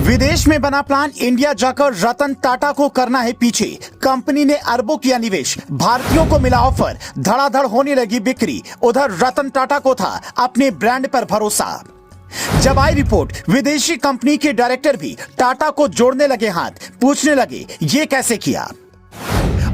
विदेश में बना प्लान इंडिया जाकर रतन टाटा को करना है पीछे। कंपनी ने अरबों किया निवेश, भारतीयों को मिला ऑफर, धड़ाधड़ होने लगी बिक्री। उधर रतन टाटा को था अपने ब्रांड पर भरोसा। जब आई रिपोर्ट, विदेशी कंपनी के डायरेक्टर भी टाटा को जोड़ने लगे हाथ, पूछने लगे ये कैसे किया।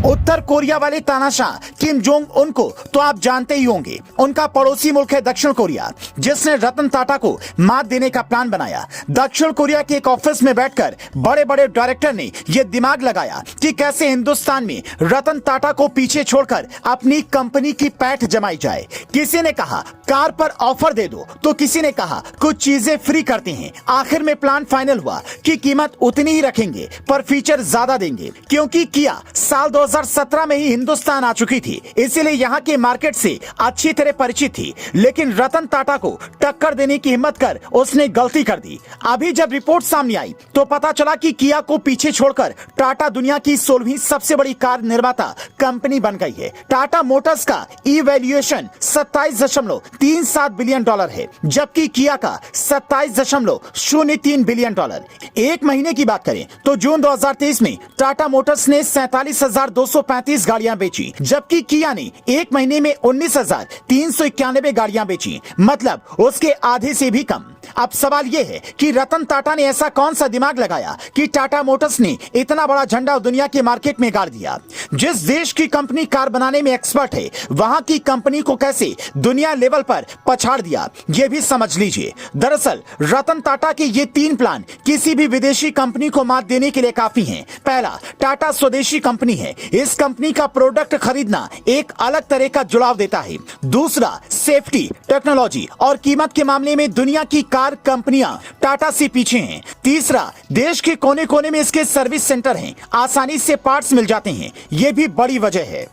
उत्तर कोरिया वाले तानाशाह किम जोंग उन को तो आप जानते ही होंगे। उनका पड़ोसी मुल्क है दक्षिण कोरिया, जिसने रतन टाटा को मात देने का प्लान बनाया। दक्षिण कोरिया के एक ऑफिस में बैठकर बड़े बड़े डायरेक्टर ने यह दिमाग लगाया कि कैसे हिंदुस्तान में रतन टाटा को पीछे छोड़कर अपनी कंपनी की पैठ जमाई जाए। किसी ने कहा कार पर ऑफर दे दो, तो किसी ने कहा कुछ चीजें फ्री करते हैं। आखिर में प्लान फाइनल हुआ कि कीमत उतनी ही रखेंगे पर फीचर ज्यादा देंगे, क्योंकि किया साल 2017 में ही हिंदुस्तान आ चुकी थी, इसीलिए यहाँ के मार्केट से अच्छी तरह परिचित थी। लेकिन रतन टाटा को टक्कर देने की हिम्मत कर उसने गलती कर दी। अभी जब रिपोर्ट सामने आई तो पता चला कि किया को पीछे छोड़कर टाटा दुनिया की 16वीं सबसे बड़ी कार निर्माता कंपनी बन गई है। टाटा मोटर्स का ई वैल्यूएशन 27.37 बिलियन डॉलर है, जबकि किया का 27.03 बिलियन डॉलर। एक महीने की बात करें तो जून 2023 में टाटा मोटर्स ने 47,235 गाड़ियां बेची, जबकि किया ने एक महीने में 19,391 गाड़ियां बेची, मतलब उसके आधे से भी कम। अब सवाल यह है कि रतन टाटा ने ऐसा कौन सा दिमाग लगाया कि टाटा मोटर्स ने इतना बड़ा झंडा दुनिया के मार्केट में गाड़ दिया। जिस देश की कंपनी कार बनाने में एक्सपर्ट है, वहां की कंपनी को कैसे दुनिया लेवल पर पछाड़ दिया, यह भी समझ लीजिए। दरअसल रतन टाटा के ये 3 प्लान किसी भी विदेशी कंपनी को मात देने के लिए काफी हैं। पहला, टाटा स्वदेशी कंपनी है, इस कंपनी का प्रोडक्ट खरीदना एक अलग तरह का जुड़ाव देता है। दूसरा, सेफ्टी, टेक्नोलॉजी और कीमत के मामले में दुनिया की कार कंपनियां टाटा से पीछे हैं। तीसरा, देश के कोने कोने में इसके सर्विस सेंटर हैं, आसानी से पार्ट्स मिल जाते हैं, यह भी बड़ी वजह है।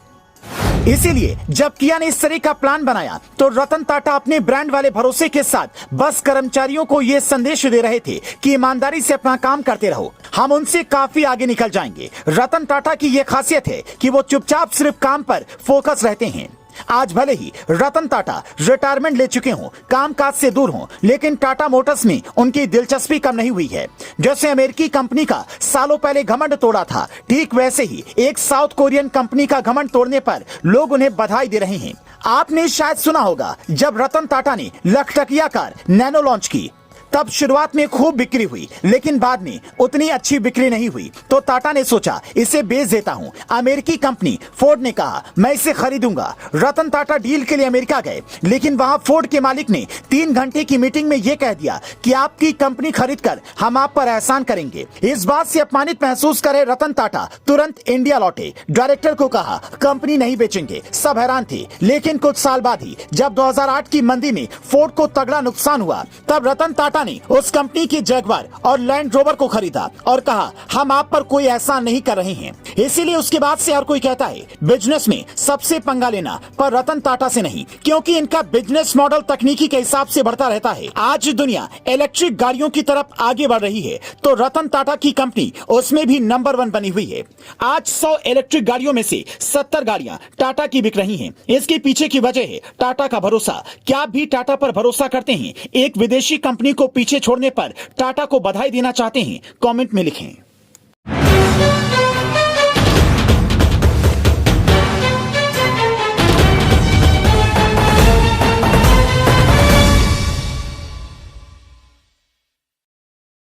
इसीलिए जब किया ने इस तरह का प्लान बनाया तो रतन टाटा अपने ब्रांड वाले भरोसे के साथ बस कर्मचारियों को यह संदेश दे रहे थे कि ईमानदारी से अपना काम करते रहो, हम उनसे काफी आगे निकल जाएंगे। रतन टाटा की यह खासियत है कि वो चुपचाप सिर्फ काम पर फोकस रहते हैं। आज भले ही रतन टाटा रिटायरमेंट ले चुके हों, कामकाज से दूर हों, लेकिन टाटा मोटर्स में उनकी दिलचस्पी कम नहीं हुई है। जैसे अमेरिकी कंपनी का सालों पहले घमंड तोड़ा था, ठीक वैसे ही एक साउथ कोरियन कंपनी का घमंड तोड़ने पर लोग उन्हें बधाई दे रहे हैं। आपने शायद सुना होगा जब रतन टाटा ने लखटकिया कार नैनो लॉन्च की, तब शुरुआत में खूब बिक्री हुई, लेकिन बाद में उतनी अच्छी बिक्री नहीं हुई, तो टाटा ने सोचा इसे बेच देता हूं। अमेरिकी कंपनी फोर्ड ने कहा मैं इसे खरीदूंगा। रतन टाटा डील के लिए अमेरिका गए, लेकिन वहां फोर्ड के मालिक ने 3 घंटे की मीटिंग में यह कह दिया कि आपकी कंपनी खरीदकर हम आप पर एहसान करेंगे। इस बात से अपमानित महसूस करे रतन टाटा तुरंत इंडिया लौटे। डायरेक्टर को कहा कंपनी नहीं बेचेंगे, सब हैरान थे। लेकिन कुछ साल बाद ही जब 2008 की मंदी में फोर्ड को तगड़ा नुकसान हुआ, तब रतन टाटा ने उस कंपनी की जगुआर और लैंड रोवर को खरीदा और कहा हम आप पर कोई एहसान नहीं कर रहे हैं। इसीलिए उसके बाद से हर कोई कहता है बिजनेस में सबसे पंगा लेना, पर रतन टाटा से नहीं, क्योंकि इनका बिजनेस मॉडल तकनीकी के हिसाब से बढ़ता रहता है। आज दुनिया इलेक्ट्रिक गाड़ियों की तरफ आगे बढ़ रही है, तो रतन टाटा की कंपनी उसमें भी नंबर 1 बनी हुई है। आज 100 इलेक्ट्रिक गाड़ियों में से 70 गाड़ियां टाटा की बिक रही हैं। इसके पीछे की वजह है टाटा का भरोसा। क्या आप भी टाटा पर भरोसा करते हैं? एक विदेशी कंपनी को पीछे छोड़ने पर टाटा को बधाई देना चाहते हैं? कमेंट में लिखें।